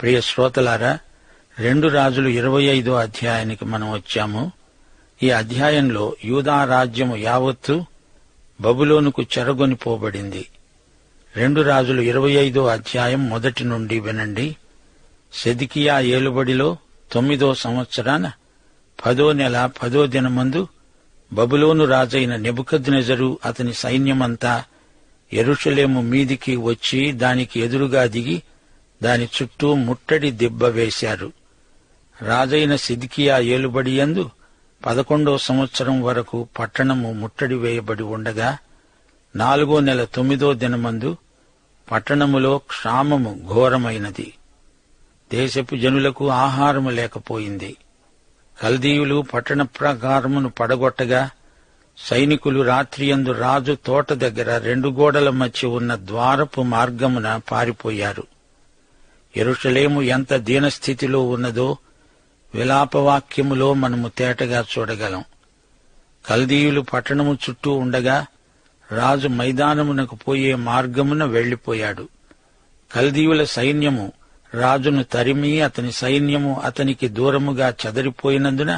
ప్రియ శ్రోతలారా, 2 రాజులు 25 అధ్యాయానికి మనం వచ్చాము. ఈ అధ్యాయంలో యూదా రాజ్యము యావత్తు బబులోనుకు చెరగొనిపోబడింది. 2 రాజులు 25 అధ్యాయం మొదటి నుండి వినండి. సిద్కియా ఏలుబడిలో 9వ సంవత్సరాన 10వ నెల 10వ దినమందు బబులోను రాజైన నెబుకద్నెజరు అతని సైన్యమంతా యెరూషలేము మీదికి వచ్చి దానికి ఎదురుగా దిగి దాని చుట్టూ ముట్టడి దిబ్బ వేశారు. రాజైన సిద్కియా ఏలుబడియందు 11వ సంవత్సరం వరకు పట్టణము ముట్టడి వేయబడి ఉండగా 4వ నెల 9వ దినమందు పట్టణములో క్షామము ఘోరమైనది. దేశపు జనులకు ఆహారము లేకపోయింది. కల్దీయులు పట్టణ ప్రాకారమును పడగొట్టగా సైనికులు రాత్రియందు రాజు తోట దగ్గర 2 గోడల మధ్య ఉన్న ద్వారపు మార్గమున పారిపోయారు. యెరూషలేము ఎంత దీనస్థితిలో ఉన్నదో విలాపవాక్యములో మనము తేటగా చూడగలం. కల్దీయులు పట్టణము చుట్టూ ఉండగా రాజు మైదానమునకు పోయే మార్గమున వెళ్లిపోయాడు. కల్దీయుల సైన్యము రాజును తరిమి అతని సైన్యము అతనికి దూరముగా చెదరిపోయినందున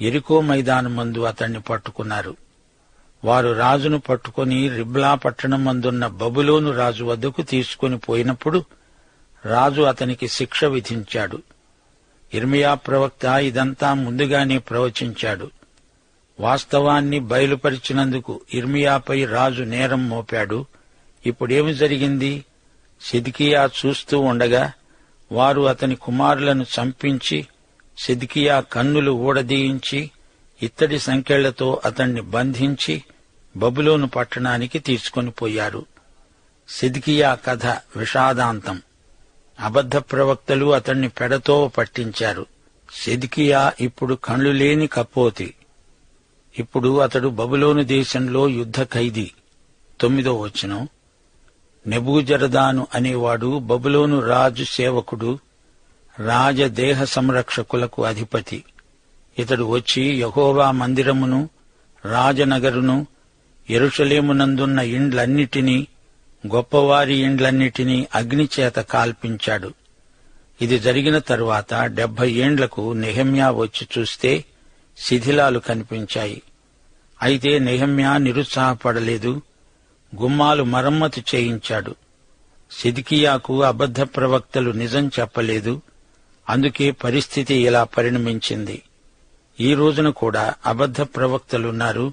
యెరికో మైదానమందు అతన్ని పట్టుకున్నారు. వారు రాజును పట్టుకుని రిబ్లా పట్టణమందున్న బబులోను రాజు వద్దకు తీసుకుని పోయినప్పుడు రాజు అతనికి శిక్ష విధించాడు. యిర్మీయా ప్రవక్త ఇదంతా ముందుగానే ప్రవచించాడు. వాస్తవాన్ని బయలుపరిచినందుకు యిర్మీయాపై రాజు నేరం మోపాడు. ఇప్పుడేమి జరిగింది? సిద్కియా చూస్తూ ఉండగా వారు అతని కుమారులను చంపించి సిద్కియా కన్నులు ఊడదీయించి ఇత్తడి సంకెళ్లతో అతణ్ణి బంధించి బబులోను పట్టణానికి తీసుకొని పోయారు. సిద్కియా కథ విషాదాంతం. అబద్ధ ప్రవక్తలు అతణ్ణి పెడతో పట్టించారు. సిద్కియా ఇప్పుడు కళ్ళు లేని కపోతి. ఇప్పుడు అతడు బబులోను దేశంలో యుద్ధ ఖైదీ. 9వ వచనం. నెబూజరదాను అనేవాడు బబులోను రాజు సేవకుడు, రాజదేహ సంరక్షకులకు అధిపతి. ఇతడు వచ్చి యెహోవా మందిరమును, రాజనగరును, యెరూషలేమునందున్న ఇండ్లన్నిటినీ, గొప్పవారి ఇండ్లన్నిటినీ అగ్నిచేత కాల్పించాడు. ఇది జరిగిన తరువాత 70 ఏండ్లకు నెహెమ్యా వచ్చి చూస్తే శిథిలాలు కనిపించాయి. అయితే నెహెమ్యా నిరుత్సాహపడలేదు. గుమ్మాలు మరమ్మతు చేయించాడు. సిద్కియాకు అబద్ధ ప్రవక్తలు నిజం చెప్పలేదు. అందుకే పరిస్థితి ఇలా పరిణమించింది. ఈ రోజున కూడా అబద్ధ ప్రవక్తలున్నారు.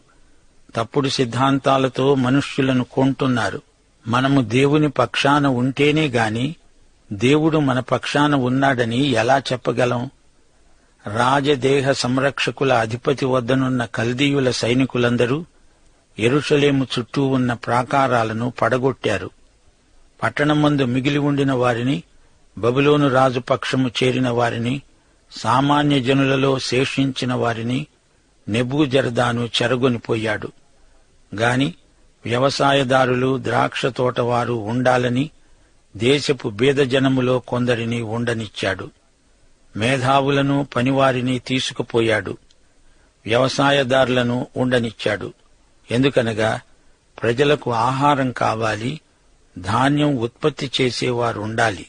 తప్పుడు సిద్ధాంతాలతో మనుష్యులను కొంటున్నారు. మనము దేవుని పక్షాన ఉంటేనే గాని దేవుడు మన పక్షాన ఉన్నాడని ఎలా చెప్పగలం? రాజదేహ సంరక్షకుల అధిపతి వద్దనున్న కల్దీయుల సైనికులందరూ యెరూషలేము చుట్టూ ఉన్న ప్రాకారాలను పడగొట్టారు. పట్టణమందు మిగిలి ఉండిన వారిని, బబులోను రాజు పక్షము చేరిన వారిని, సామాన్య జనులలో శేషించిన వారిని నెబూజరదాను చెరగొనిపోయాడు. గాని వ్యవసాయదారులు, ద్రాక్ష తోటవారు ఉండాలని దేశపు బీదజనములో కొందరిని ఉండనిచ్చాడు. మేధావులను, పనివారిని తీసుకుపోయాడు. వ్యవసాయదారులను ఉండనిచ్చాడు. ఎందుకనగా ప్రజలకు ఆహారం కావాలి, ధాన్యం ఉత్పత్తి చేసేవారుండాలి.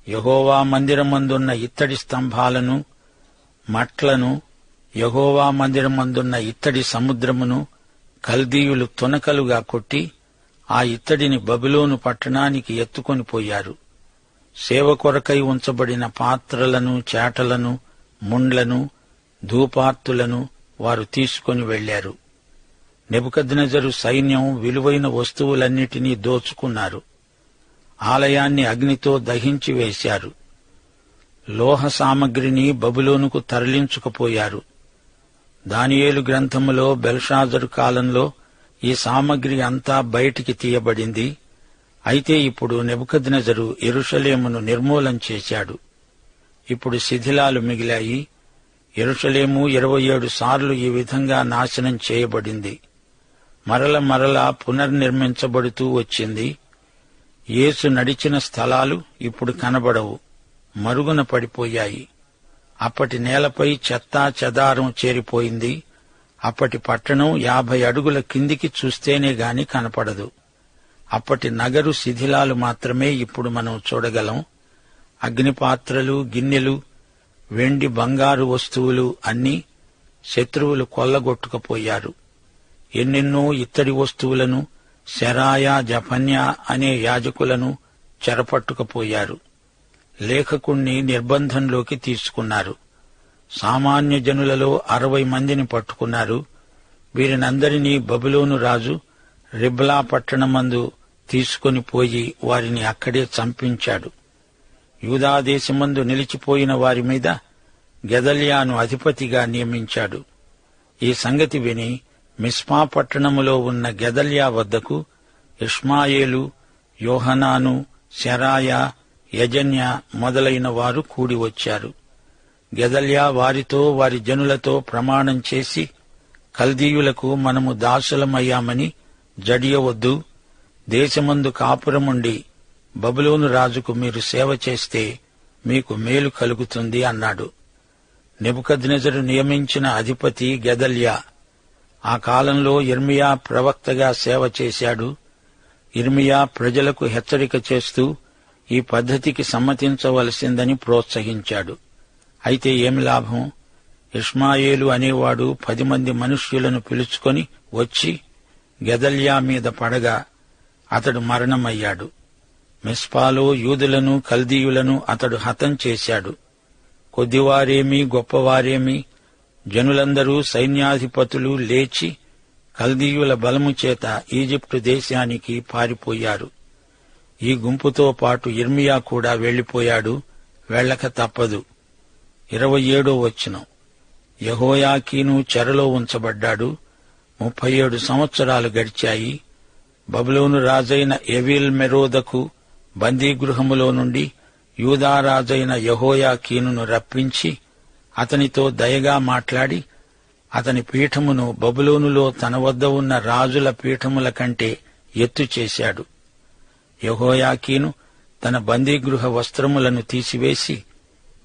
యెహోవా మందిరమందున్న ఇత్తడి స్తంభాలను, మట్లను, యెహోవా మందిరమందున్న ఇత్తడి సముద్రమును కల్దీయులు తునకలుగా కొట్టి ఆ ఇత్తడిని బబులోను పట్టణానికి ఎత్తుకొని పోయారు. సేవ కొరకై ఉంచబడిన పాత్రలను, చేటలను, ముండ్లను, ధూపార్తులను వారు తీసుకొని వెళ్లారు. నెబుకద్నెజరు సైన్యం విలువైన వస్తువులన్నిటినీ దోచుకున్నారు. ఆలయాన్ని అగ్నితో దహించి వేశారు. లోహ సామగ్రిని బబులోనుకు తరలించుకుపోయారు. దానియేలు గ్రంథములో బెల్షాజరు కాలంలో ఈ సామగ్రి అంతా బయటికి తీయబడింది. అయితే ఇప్పుడు నెబుకద్నెజరు యెరూషలేమును నిర్మూలం చేశాడు. ఇప్పుడు శిథిలాలు మిగిలాయి. యెరూషలేము 27 సార్లు ఈ విధంగా నాశనం చేయబడింది. మరల పునర్నిర్మించబడుతూ వచ్చింది. యేసు నడిచిన స్థలాలు ఇప్పుడు కనబడవు, మరుగున పడిపోయాయి. అప్పటి నేలపై చెత్తా చెదారం చేరిపోయింది. అప్పటి పట్టణం 50 అడుగుల కిందికి చూస్తేనే గాని కనపడదు. అప్పటి నగరు శిథిలాలు మాత్రమే ఇప్పుడు మనం చూడగలం. అగ్నిపాత్రలు, గిన్నెలు, వెండి బంగారు వస్తువులు అన్నీ శత్రువులు కొల్లగొట్టుకుపోయారు. ఎన్నెన్నో ఇత్తడి వస్తువులను, శెరాయా, జఫన్యా అనే యాజకులను చెరపట్టుకుపోయారు. లేఖకుణ్ణి నిర్బంధంలోకి తీసుకున్నారు. సామాన్య జనులలో 60 మందిని పట్టుకున్నారు. వీరినందరినీ బబులోను రాజు రిబ్లా పట్టణమందు తీసుకొని పోయి వారిని అక్కడే చంపించాడు. యూదాదేశమందు నిలిచిపోయిన వారి మీద గెదల్యాను అధిపతిగా నియమించాడు. ఈ సంగతి విని మిస్పా పట్టణములో ఉన్న గెదల్యా వద్దకు ఇష్మాయేలు, యోహనాను, శెరాయా, యజన్యా మొదలైన వారు కూడి వచ్చారు. గెదల్యా వారితో, వారి జనులతో ప్రమాణం చేసి, కల్దీయులకు మనము దాసులమయ్యామని జడియవద్దు, దేశమందు కాపురముండి బబులోను రాజుకు మీరు సేవ చేస్తే మీకు మేలు కలుగుతుంది అన్నాడు. నెబుకద్నెజరు నియమించిన అధిపతి గెదల్యా. ఆ కాలంలో యిర్మీయా ప్రవక్తగా సేవ చేశాడు. యిర్మీయా ప్రజలకు హెచ్చరిక చేస్తూ ఈ పద్ధతికి సమ్మతించవలసిందని ప్రోత్సహించాడు. అయితే ఏమి లాభం? ఇష్మాయేలు అనేవాడు 10 మంది మనుష్యులను పిలుచుకొని వచ్చి గెదల్యా మీద పడగా అతడు మరణమయ్యాడు. మిస్పాలో యూదులను, కల్దీయులను అతడు హతం చేశాడు. కొద్దివారేమి గొప్పవారేమి జనులందరూ సైన్యాధిపతులు లేచి కల్దీయుల బలము చేత ఈజిప్టు దేశానికి పారిపోయారు. ఈ గుంపుతో పాటు యిర్మీయా కూడా వెళ్లిపోయాడు. వెళ్లక తప్పదు. 27వ వచనం. యెహోయాకీను చెరలో ఉంచబడ్డాడు. 37 సంవత్సరాలు గడిచాయి. బబులోను రాజైన ఎవీల్ మెరోదకు బందీగృహములో నుండి యూదారాజైన యెహోయాకీనును రప్పించి అతనితో దయగా మాట్లాడి అతని పీఠమును బబులోనులో తన వద్ద ఉన్న రాజుల పీఠముల కంటే ఎత్తు చేశాడు. యెహోయాకీను తన బందీగృహ వస్త్రములను తీసివేసి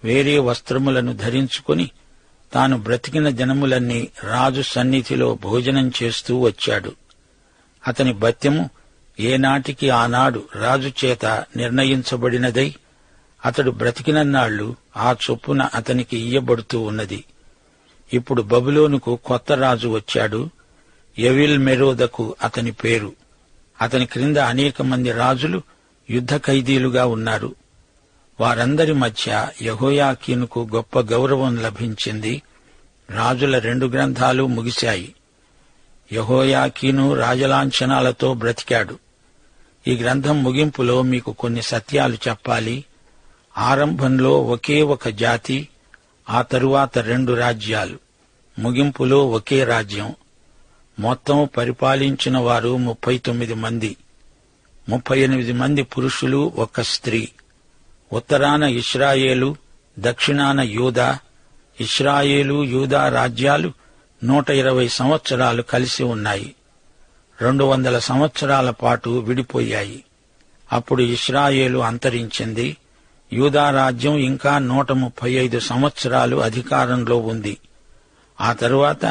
వేరే వస్త్రములను ధరించుకుని తాను బ్రతికిన దినములన్నీ రాజు సన్నిధిలో భోజనం చేస్తూ వచ్చాడు. అతని భత్యము ఏనాటికి ఆనాడు రాజు చేత నిర్ణయించబడినదై అతడు బ్రతికినన్నాళ్లు ఆ చొప్పున అతనికి ఇయ్యబడుతూ ఉన్నది. ఇప్పుడు బబులోనుకు కొత్త రాజు వచ్చాడు. ఎవీల్ మెరోదకు అతని పేరు. అతని క్రింద అనేక మంది రాజులు యుద్ధ ఖైదీలుగా ఉన్నారు. వారందరి మధ్య యెహోయాకీనుకు గొప్ప గౌరవం లభించింది. రాజుల 2 గ్రంథాలు ముగిశాయి. యెహోయాకీను రాజలాంఛనాలతో బ్రతికాడు. ఈ గ్రంథం ముగింపులో మీకు కొన్ని సత్యాలు చెప్పాలి. ఆరంభంలో ఒకే ఒక జాతి, ఆ తరువాత 2 రాజ్యాలు, ముగింపులో ఒకే రాజ్యం. మొత్తం పరిపాలించిన వారు 39 మంది, 38 మంది పురుషులు, 1 స్త్రీ. ఉత్తరాన ఇశ్రాయేలు, దక్షిణాన యూదా. ఇశ్రాయేలు, యూదా రాజ్యాలు 120 సంవత్సరాలు కలిసి ఉన్నాయి. 200 సంవత్సరాల పాటు విడిపోయాయి. అప్పుడు ఇశ్రాయేలు అంతరించింది. యూదా రాజ్యం ఇంకా 135 సంవత్సరాలు అధికారంలో ఉంది. ఆ తరువాత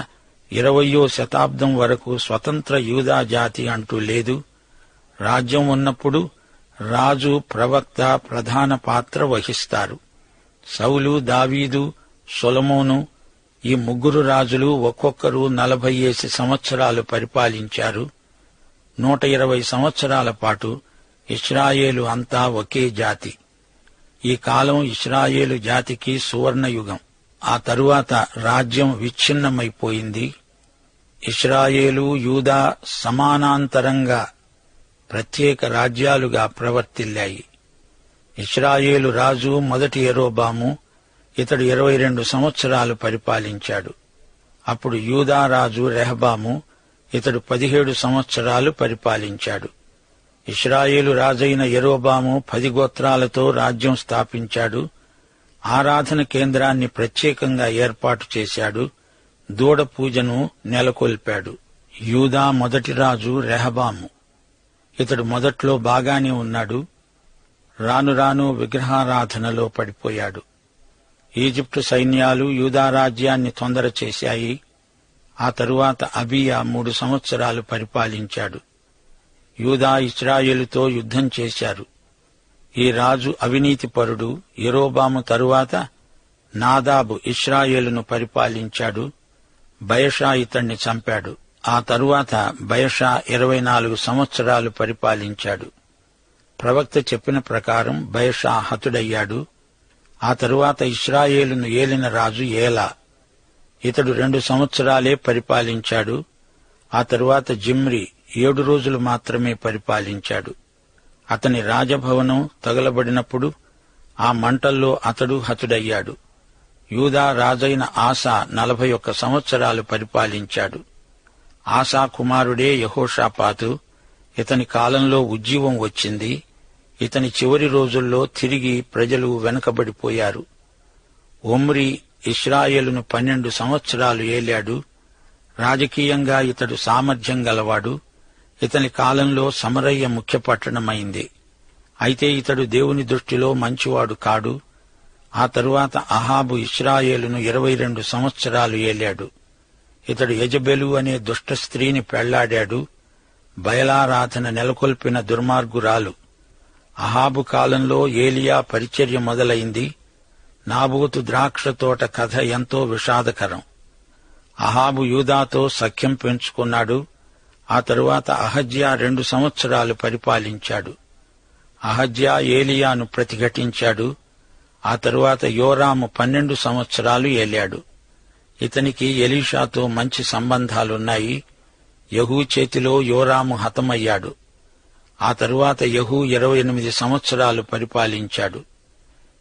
20వ శతాబ్దం వరకు స్వతంత్ర యూదా జాతి అంటూ లేదు. రాజ్యం ఉన్నప్పుడు రాజు, ప్రవక్త ప్రధాన పాత్ర వహిస్తారు. సౌలు, దావీదు, సొలొమోను ఈ 3 రాజులు ఒక్కొక్కరు 40 సంవత్సరాలు పరిపాలించారు. 120 సంవత్సరాల పాటు ఇశ్రాయేలు అంతా ఒకే జాతి. ఈ కాలం ఇశ్రాయేలు జాతికి సువర్ణయుగం. ఆ తరువాత రాజ్యం విచ్ఛిన్నమైపోయింది. ఇశ్రాయేలు, యూదా సమానాంతరంగా ప్రత్యేక రాజ్యాలుగా ప్రవర్తిల్లాయి. ఇశ్రాయేలు రాజు మొదటి యెరోబాము. ఇతడు 22 సంవత్సరాలు పరిపాలించాడు. అప్పుడు యూదా రాజు రెహబాము. ఇతడు 17 సంవత్సరాలు పరిపాలించాడు. ఇశ్రాయేలు రాజైన యెరోబాము 10 గోత్రాలతో రాజ్యం స్థాపించాడు. ఆరాధన కేంద్రాన్ని ప్రత్యేకంగా ఏర్పాటు చేశాడు. దూడ పూజను నెలకొల్పాడు. యూదా మొదటి రాజు రెహబాము. ఇతడు మొదట్లో బాగానే ఉన్నాడు. రాను రాను విగ్రహారాధనలో పడిపోయాడు. ఈజిప్టు సైన్యాలు యూదా రాజ్యాన్ని తొందర చేశాయి. ఆ తరువాత అబీయా 3 సంవత్సరాలు పరిపాలించాడు. యూదా ఇశ్రాయేలుతో యుద్ధం చేశారు. ఈ రాజు అవినీతిపరుడు. యెరోబాము తరువాత నాదాబు ఇశ్రాయేలును పరిపాలించాడు. బయషా ఇతణ్ణి చంపాడు. ఆ తరువాత బయషా 24 సంవత్సరాలు పరిపాలించాడు. ప్రవక్త చెప్పిన ప్రకారం బయషా హతుడయ్యాడు. ఆ తరువాత ఇశ్రాయేలును ఏలిన రాజు ఏలా. ఇతడు 2 సంవత్సరాలే పరిపాలించాడు. ఆ తరువాత జిమ్రి 7 రోజులు మాత్రమే పరిపాలించాడు. అతని రాజభవనం తగలబడినప్పుడు ఆ మంటల్లో అతడు హతుడయ్యాడు. యూదా రాజైన ఆసా 41 సంవత్సరాలు పరిపాలించాడు. ఆసా కుమారుడే యెహోషాపాతు. ఇతని కాలంలో ఉజ్జీవం వచ్చింది. ఇతని చివరి రోజుల్లో తిరిగి ప్రజలు వెనుకబడిపోయారు. ఒమ్రీ ఇశ్రాయేలును 12 సంవత్సరాలు ఏలాడు. రాజకీయంగా ఇతడు సామర్థ్యం గలవాడు. ఇతని కాలంలో సమరయ్య ముఖ్య పట్టణమైంది. అయితే ఇతడు దేవుని దృష్టిలో మంచివాడు కాడు. ఆ తరువాత అహాబు ఇశ్రాయేలును 22 సంవత్సరాలు ఏలాడు. ఇతడు యెజెబెలు అనే దుష్ట స్త్రీని పెళ్లాడాడు. బయలారాధన నెలకొల్పిన దుర్మార్గురాలు. అహాబు కాలంలో ఏలియా పరిచర్య మొదలైంది. నాబోతు ద్రాక్ష తోట కథ ఎంతో విషాదకరం. అహాబు యూదాతో సఖ్యం పెంచుకున్నాడు. ఆ తరువాత అహజ్యా 2 సంవత్సరాలు పరిపాలించాడు. అహజ్యా ఏలియాను ప్రతిఘటించాడు. ఆ తరువాత యోరాము 12 సంవత్సరాలు ఏలాడు. ఇతనికి ఎలీషాతో మంచి సంబంధాలున్నాయి. యెహూ చేతిలో యోరాము హతమయ్యాడు. ఆ తరువాత యెహూ 28 సంవత్సరాలు పరిపాలించాడు.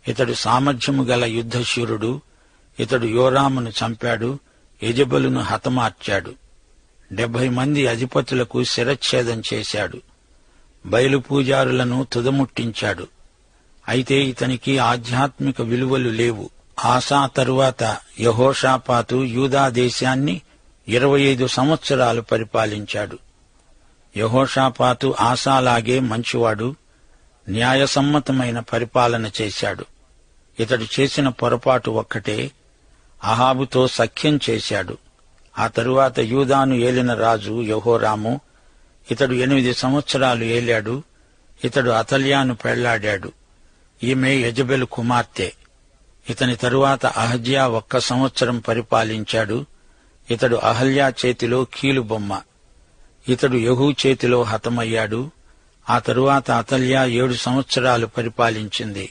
ఇతడు సామర్థ్యము గల యుద్ధశూరుడు. ఇతడు యోరామును చంపాడు. యెజెబెలును హతమార్చాడు. 70 మంది అధిపతులకు శిరచ్ఛేదం చేశాడు. బయలు పూజారులను తుదముట్టించాడు. అయితే ఇతనికి ఆధ్యాత్మిక విలువలు లేవు. ఆసా తరువాత యెహోషాపాతు యూదా దేశాన్ని 25 సంవత్సరాలు పరిపాలించాడు. యెహోషాపాతు ఆసాలాగే మంచివాడు. న్యాయసమ్మతమైన పరిపాలన చేశాడు. ఇతడు చేసిన పొరపాటు ఒక్కటే, అహాబుతో సఖ్యం చేశాడు. ఆ తరువాత యూదాను ఏలిన రాజు యెహోరాము. ఇతడు 8 సంవత్సరాలు ఏలాడు. ఇతడు అతల్యాను పెళ్లాడాడు. ఈమె యెజెబెలు కుమార్తె. ఇతని తరువాత అహజ్యా 1 సంవత్సరం పరిపాలించాడు. ఇతడు అహల్యా చేతిలో కీలుబొమ్మ. ఇతడు యెహూ చేతిలో హతమయ్యాడు. ఆ తరువాత అతల్యా 7 సంవత్సరాలు పరిపాలించింది.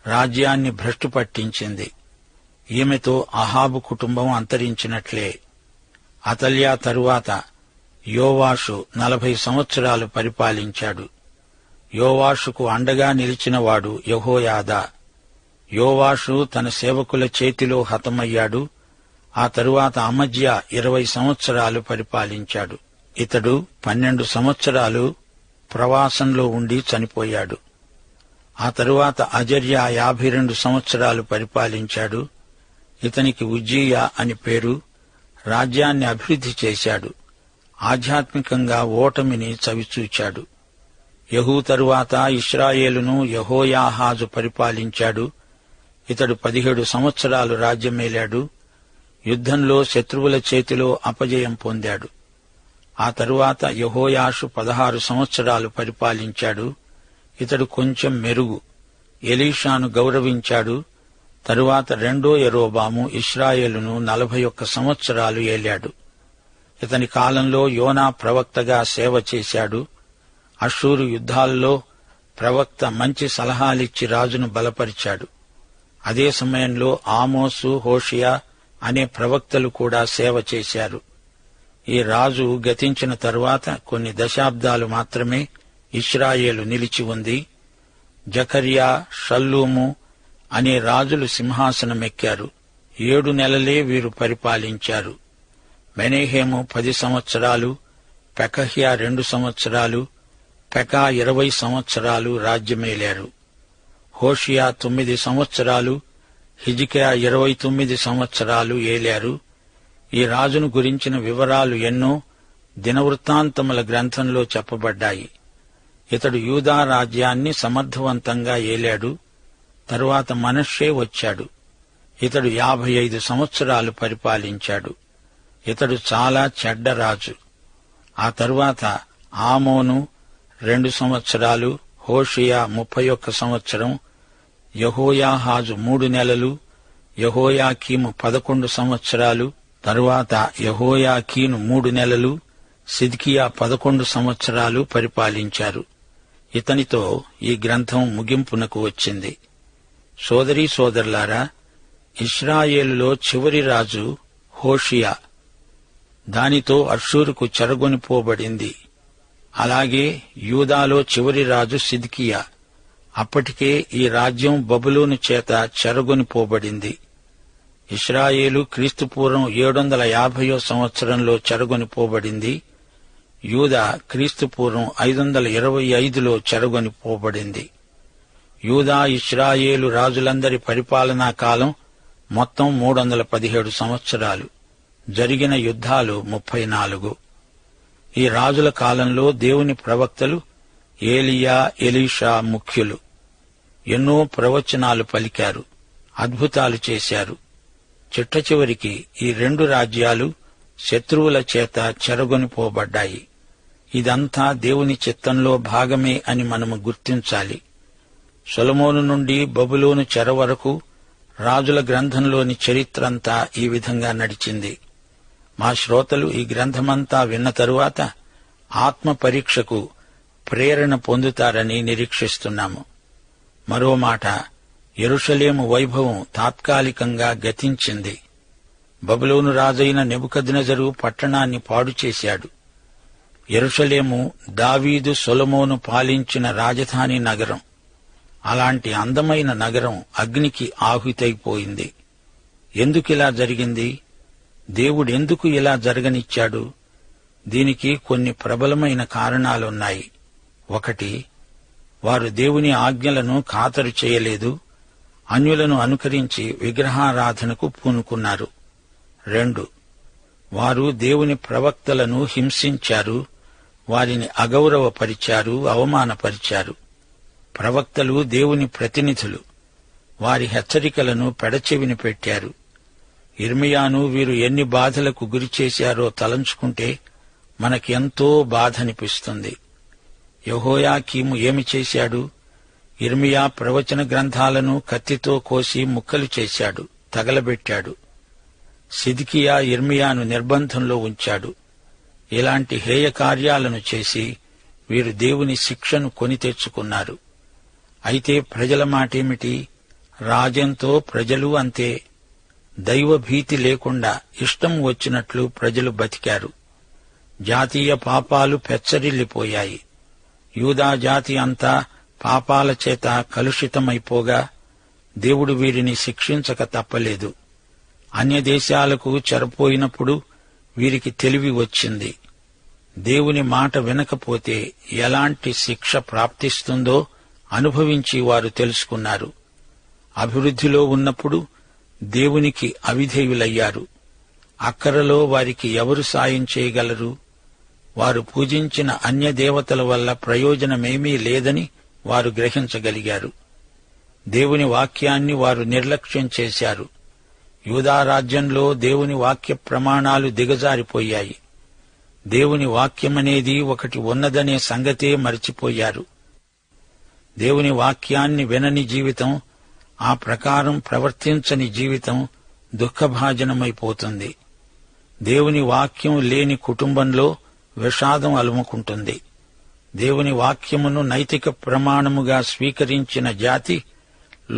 రాజ్యాన్ని భ్రష్టు పట్టించింది. ఈమెతో అహాబు కుటుంబం అంతరించినట్లే. అతల్యా తరువాత యోవాషు 40 సంవత్సరాలు పరిపాలించాడు. యోవాషుకు అండగా నిలిచినవాడు యెహోయాదా. యోవాషు తన సేవకుల చేతిలో హతమయ్యాడు. ఆ తరువాత అమజ్యా 20 సంవత్సరాలు పరిపాలించాడు. ఇతడు 12 సంవత్సరాలు ప్రవాసంలో ఉండి చనిపోయాడు. ఆ తరువాత అజర్యా 52 సంవత్సరాలు పరిపాలించాడు. ఇతనికి ఉజ్జీయా అని పేరు. రాజ్యాన్ని అభివృద్ధి చేశాడు. ఆధ్యాత్మికంగా ఓటమిని చవిచూచాడు. యెహూ తరువాత ఇశ్రాయేలును యెహోయాహాజు పరిపాలించాడు. ఇతడు 17 సంవత్సరాలు రాజ్యమేలాడు. యుద్ధంలో శత్రువుల చేతిలో అపజయం పొందాడు. ఆ తరువాత యెహోయాషు 16 సంవత్సరాలు పరిపాలించాడు. ఇతడు కొంచెం మెరుగు. ఎలీషాను గౌరవించాడు. తరువాత రెండో యెరోబాము ఇశ్రాయేలును 41 సంవత్సరాలు ఏలాడు. ఇతని కాలంలో యోనా ప్రవక్తగా సేవ చేశాడు. అష్షూరు యుద్ధాల్లో ప్రవక్త మంచి సలహాలిచ్చి రాజును బలపరిచాడు. అదే సమయంలో ఆమోసు, హోషియా అనే ప్రవక్తలు కూడా సేవ చేశారు. ఈ రాజు గతించిన తరువాత కొన్ని దశాబ్దాలు మాత్రమే ఇశ్రాయేలు నిలిచి ఉంది. జకర్యా, షల్లూము అనే రాజులు సింహాసనమెక్కారు. 7 నెలలే వీరు పరిపాలించారు. మెనహేము 10 సంవత్సరాలు, పెకహ్యా 2 సంవత్సరాలు, పెకా 20 సంవత్సరాలు రాజ్యమేలారు. హోషియా 9 సంవత్సరాలు, హిజ్కియా 29 సంవత్సరాలు ఏలారు. ఈ రాజును గురించిన వివరాలు ఎన్నో దినవృత్తాంతముల గ్రంథంలో చెప్పబడ్డాయి. ఇతడు యూదా రాజ్యాన్ని సమర్థవంతంగా ఏలాడు. తరువాత మనష్షే వచ్చాడు. ఇతడు 55 సంవత్సరాలు పరిపాలించాడు. ఇతడు చాలా చెడ్డరాజు. ఆ తరువాత ఆమోను 2 సంవత్సరాలు, హోషేయ 31 సంవత్సరం, యెహోయాహాజు 3 నెలలు, యెహోయాకీము 11 సంవత్సరాలు, తరువాత యెహోయాకీను 3 నెలలు, సిద్కియా 11 సంవత్సరాలు పరిపాలించారు. ఇతనితో ఈ గ్రంథం ముగింపునకు వచ్చింది. సోదరీ సోదరులారా, ఇశ్రాయేలులో చివరి రాజు హోషేయ. దానితో అష్షూరుకు చెరగొనిపోబడింది. అలాగే యూదాలో చివరి రాజు సిద్కియా. అప్పటికే ఈ రాజ్యం బబులోను చేత చెరగొనిపోబడింది. ఇశ్రాయేలు క్రీస్తుపూర్వం 750 సంవత్సరంలో చెరగొనిపోబడింది. యూదా క్రీస్తుపూర్వం 525లో చెరగొనిపోబడింది. యూదా ఇశ్రాయేలు రాజులందరి పరిపాలనా కాలం మొత్తం 317 సంవత్సరాలు. జరిగిన యుద్ధాలు 34. ఈ రాజుల కాలంలో దేవుని ప్రవక్తలు ఏలియా, ఎలీషా ముఖ్యులు. ఎన్నో ప్రవచనాలు పలికారు, అద్భుతాలు చేశారు. చిట్టచివరికి ఈ 2 రాజ్యాలు శత్రువుల చేత చెరగొనిపోబడ్డాయి. ఇదంతా దేవుని చిత్తంలో భాగమే అని మనము గుర్తించాలి. సొలొమోను నుండి బబులోను చెర వరకు రాజుల గ్రంథంలోని చరిత్రంతా ఈ విధంగా నడిచింది. మా శ్రోతలు ఈ గ్రంథమంతా విన్న తరువాత ఆత్మ పరీక్షకు ప్రేరణ పొందుతారని నిరీక్షిస్తున్నాము. మరో మాట, యెరూషలేము వైభవం తాత్కాలికంగా గతించింది. బబులోను రాజైన నెబుకద్నెజరు పట్టణాన్ని పాడు చేశాడు. యెరూషలేము దావీదు, సొలొమోను పాలించిన రాజధాని నగరం. అలాంటి అందమైన నగరం అగ్నికి ఆహుతైపోయింది. ఎందుకిలా జరిగింది? దేవుడెందుకు ఇలా జరగనిచ్చాడు? దీనికి కొన్ని ప్రబలమైన కారణాలున్నాయి. 1, వారు దేవుని ఆజ్ఞలను ఖాతరు చేయలేదు, అన్యులను అనుకరించి విగ్రహారాధనకు పూనుకున్నారు. 2, వారు దేవుని ప్రవక్తలను హింసించారు, వారిని అగౌరవపరిచారు, అవమానపరిచారు. ప్రవక్తలు దేవుని ప్రతినిధులు, వారి హెచ్చరికలను పెడచెవిని పెట్టారు. యిర్మీయాను వీరు ఎన్ని బాధలకు గురిచేశారో తలంచుకుంటే మనకెంతో బాధనిపిస్తుంది. యెహోయాకీము ఏమి చేశాడు? యిర్మీయా ప్రవచన గ్రంథాలను కత్తితో కోసి ముక్కలు చేశాడు, తగలబెట్టాడు. సిద్కియా యిర్మీయాను నిర్బంధంలో ఉంచాడు. ఇలాంటి హేయ కార్యాలను చేసి వీరు దేవుని శిక్షను కొని తెచ్చుకున్నారు. అయితే ప్రజల మాటేమిటి? రాజంతో ప్రజలు అంతే. దైవభీతి లేకుండా ఇష్టం వచ్చినట్లు ప్రజలు బతికారు. జాతీయ పాపాలు పెచ్చరిల్లిపోయాయి. యూదా జాతి అంతా పాపాల చేత కలుషితమైపోగా దేవుడు వీరిని శిక్షించక తప్పలేదు. అన్యదేశాలకు చెరపోయినప్పుడు వీరికి తెలివి వచ్చింది. దేవుని మాట వినకపోతే ఎలాంటి శిక్ష ప్రాప్తిస్తుందో అనుభవించి వారు తెలుసుకున్నారు. అభివృద్ధిలో ఉన్నప్పుడు దేవునికి అవిధేయులయ్యారు. అక్కరలో వారికి ఎవరు సాయం చేయగలరు? వారు పూజించిన అన్యదేవతల వల్ల ప్రయోజనమేమీ లేదని వారు గ్రహించగలిగారు. దేవుని వాక్యాన్ని వారు నిర్లక్ష్యం చేశారు. యూదారాజ్యంలో దేవుని వాక్య ప్రమాణాలు దిగజారిపోయాయి. దేవుని వాక్యమనేది ఒకటి ఉన్నదనే సంగతే మరిచిపోయారు. దేవుని వాక్యాన్ని వినని జీవితం, ఆ ప్రకారం ప్రవర్తించని జీవితం దుఃఖభాజనమైపోతుంది. దేవుని వాక్యం లేని కుటుంబంలో విషాదం అలుముకుంటుంది. దేవుని వాక్యమును నైతిక ప్రమాణముగా స్వీకరించిన జాతి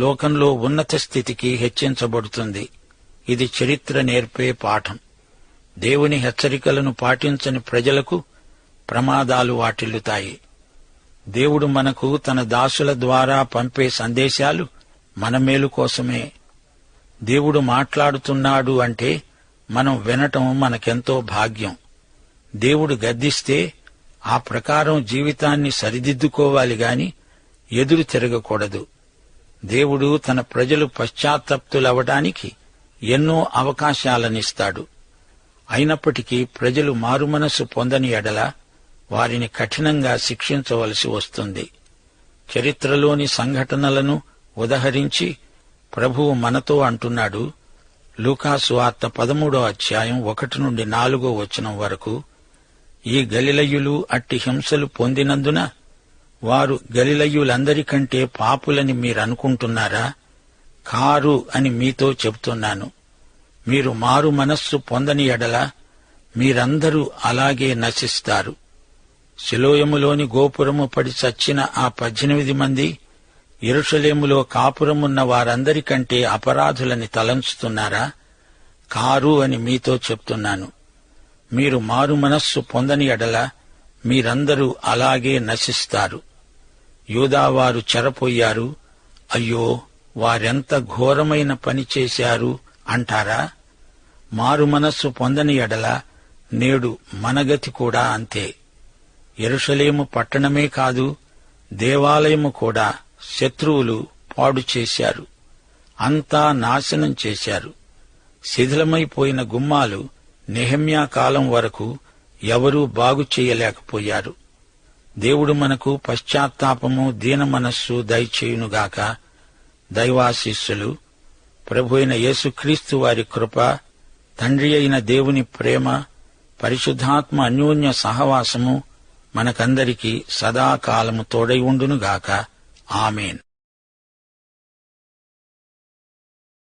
లోకంలో ఉన్నత స్థితికి హెచ్చించబడుతుంది. ఇది చరిత్ర నేర్పే పాఠం. దేవుని హెచ్చరికలను పాటించని ప్రజలకు ప్రమాదాలు వాటిల్లుతాయి. దేవుడు మనకు తన దాసుల ద్వారా పంపే సందేశాలు మన మేలు కోసమే. దేవుడు మాట్లాడుతున్నాడు అంటే మనం వినటం మనకెంతో భాగ్యం. దేవుడు గద్దిస్తే ఆ ప్రకారం జీవితాన్ని సరిదిద్దుకోవాలి గాని ఎదురు తిరగకూడదు. దేవుడు తన ప్రజలు పశ్చాత్తప్తులవడానికి ఎన్నో అవకాశాలనిస్తాడు. అయినప్పటికీ ప్రజలు మారుమనస్సు పొందని ఎడల వారిని కఠినంగా శిక్షించవలసి వస్తుంది. చరిత్రలోని సంఘటనలను ఉదహరించి ప్రభువు మనతో అంటున్నాడు. లూకాసు వార్త 13వ అధ్యాయం 1 నుండి 4వ వచనం వరకు, ఈ గలిలయులు అట్టి హింసలు పొందినందున వారు గలిలయులందరికంటే పాపులని మీరనుకుంటున్నారా? కారు అని మీతో చెబుతున్నాను. మీరు మారు మనస్సు పొందని ఎడల మీరందరూ అలాగే నశిస్తారు. సిలోయములోని గోపురము పడి చచ్చిన ఆ 18 మంది యెరూషలేములో కాపురమున్న వారందరికంటే అపరాధులని తలంచుతున్నారా? కారు అని మీతో చెప్తున్నాను. మీరు మారు మనస్సు పొందని ఎడల మీరందరూ అలాగే నశిస్తారు. యూదావారు చెరపోయారు, అయ్యో వారెంత ఘోరమైన పని చేశారు అంటారా? మారు మనస్సు పొందని ఎడల నేడు మనగతి కూడా అంతే. యెరూషలేము పట్టణమే కాదు, దేవాలయము కూడా శత్రువులు పాడు చేశారు. అంతా నాశనం చేశారు. శిథిలమైపోయిన గుమ్మాలు నెహెమ్యా కాలం వరకు ఎవరూ బాగు చేయలేకపోయారు. దేవుడు మనకు పశ్చాత్తాపము, దీన మనస్సు దయచేయునుగాక. దైవాశీస్సులు. ప్రభు అయిన యేసుక్రీస్తు వారి కృప, తండ్రి అయిన దేవుని ప్రేమ, పరిశుద్ధాత్మ అన్యోన్య సహవాసము మనకందరికీ సదాకాలము తోడై ఉండునుగాక. ఆమేన్.